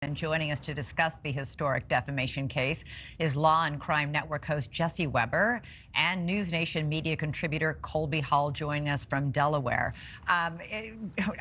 And joining us to discuss the historic defamation case is Law and Crime Network host Jesse Weber and NewsNation media contributor Colby Hall joining us from Delaware. I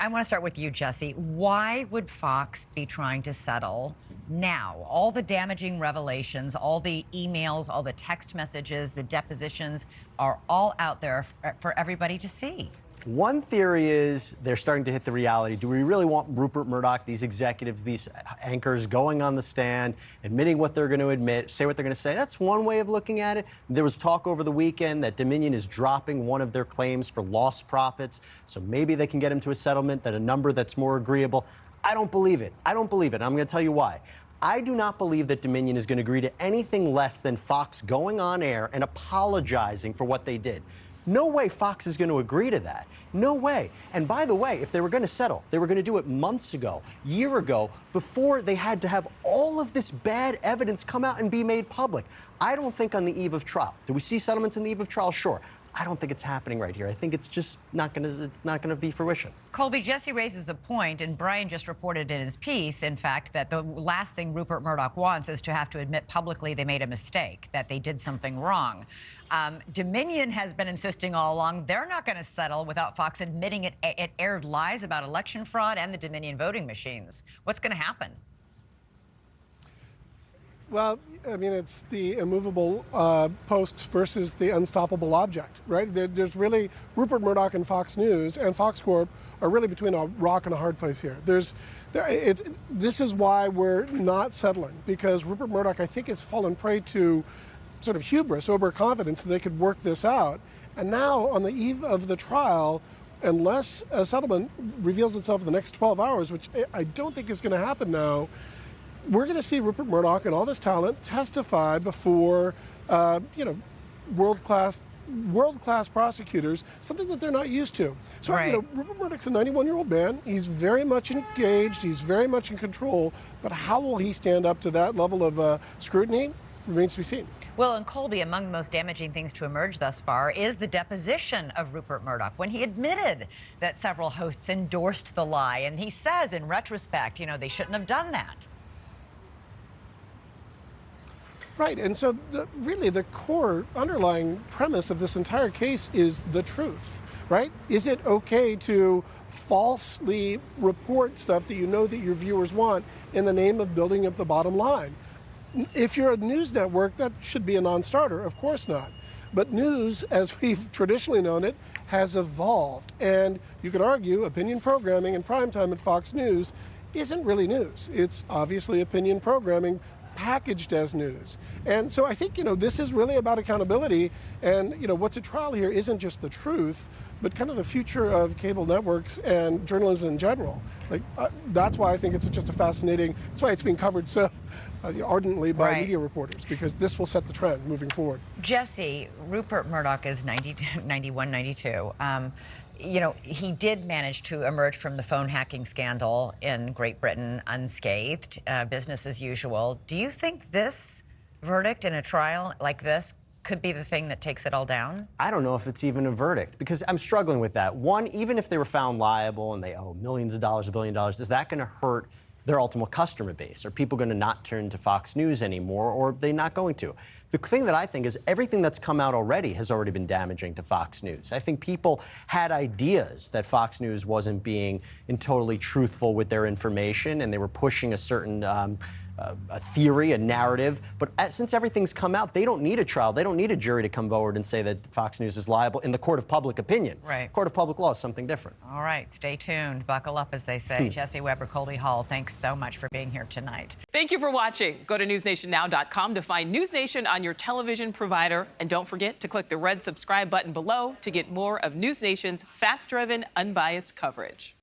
want to start with you, Jesse. Why would Fox be trying to settle now? All the damaging revelations, all the emails, all the text messages, the depositions are all out there for everybody to see. One theory is they're starting to hit the reality. Do we really want Rupert Murdoch, these executives, these anchors going on the stand, admitting what they're going to admit, say what they're going to say? That's one way of looking at it. There was talk over the weekend that Dominion is dropping one of their claims for lost profits, so maybe they can get him to a settlement at a number that's more agreeable. I don't believe it. I don't believe it. I'm going to tell you why. I do not believe that Dominion is going to agree to anything less than Fox going on air and apologizing for what they did. No way Fox is going to agree to that. No way. And by the way, if they were going to settle, they were going to do it months ago, year ago, before they had to have all of this bad evidence come out and be made public. I don't think on the eve of trial. Do we see settlements in the eve of trial? Sure. I don't think it's happening right here. I think it's just not going to be fruition. Colby, Jesse raises a point, and Brian just reported in his piece, in fact, that the last thing Rupert Murdoch wants is to have to admit publicly they made a mistake, that they did something wrong. Dominion has been insisting all along they're not going to settle without Fox admitting it aired lies about election fraud and the Dominion voting machines. What's going to happen? Well, I mean, it's the immovable post versus the unstoppable object, right? There's really, Rupert Murdoch and Fox News and Fox Corp are really between a rock and a hard place here. This is why we're not settling, because Rupert Murdoch, I think, has fallen prey to sort of hubris, overconfidence that they could work this out. And now, on the eve of the trial, unless a settlement reveals itself in the next 12 hours, which I don't think is going to happen now, we're going to see Rupert Murdoch and all this talent testify before, world-class prosecutors, something that they're not used to. So, right. Rupert Murdoch's a 91-year-old man. He's very much engaged. He's very much in control. But how will he stand up to that level of scrutiny remains to be seen. Well, and Colby, among the most damaging things to emerge thus far is the deposition of Rupert Murdoch when he admitted that several hosts endorsed the lie. And he says, in retrospect, they shouldn't have done that. Right, and so really the core underlying premise of this entire case is the truth, right? Is it okay to falsely report stuff that you know that your viewers want in the name of building up the bottom line? If you're a news network, that should be a non-starter, of course not. But news, as we've traditionally known it, has evolved. And you could argue opinion programming in primetime at Fox News isn't really news. It's obviously opinion programming packaged as news. And so I think, this is really about accountability. And, what's at trial here isn't just the truth, but kind of the future of cable networks and journalism in general. That's why I think it's just a fascinating, that's why it's being covered so ardently by media reporters, because this will set the trend moving forward. Jesse, Rupert Murdoch is 91, 92. He did manage to emerge from the phone hacking scandal in Great Britain unscathed, business as usual. Do you think this verdict in a trial like this could be the thing that takes it all down? I don't know if it's even a verdict, because I'm struggling with that. One, even if they were found liable and they owe millions of dollars, $1 billion, is that going to hurt their ultimate customer base? Are people going to not turn to Fox News anymore, or are they not going to? The thing that I think is everything that's come out already has already been damaging to Fox News. I think people had ideas that Fox News wasn't being totally truthful with their information, and they were pushing a certain a theory, a narrative. But since everything's come out, they don't need a trial. They don't need a jury to come forward and say that Fox News is liable in the court of public opinion. Right. Court of public law is something different. All right, stay tuned. Buckle up, as they say. Jesse Weber, Colby Hall, thanks so much for being here tonight. Thank you for watching. Go to newsnationnow.com to find NewsNation on your television provider. And don't forget to click the red subscribe button below to get more of NewsNation's fact-driven, unbiased coverage.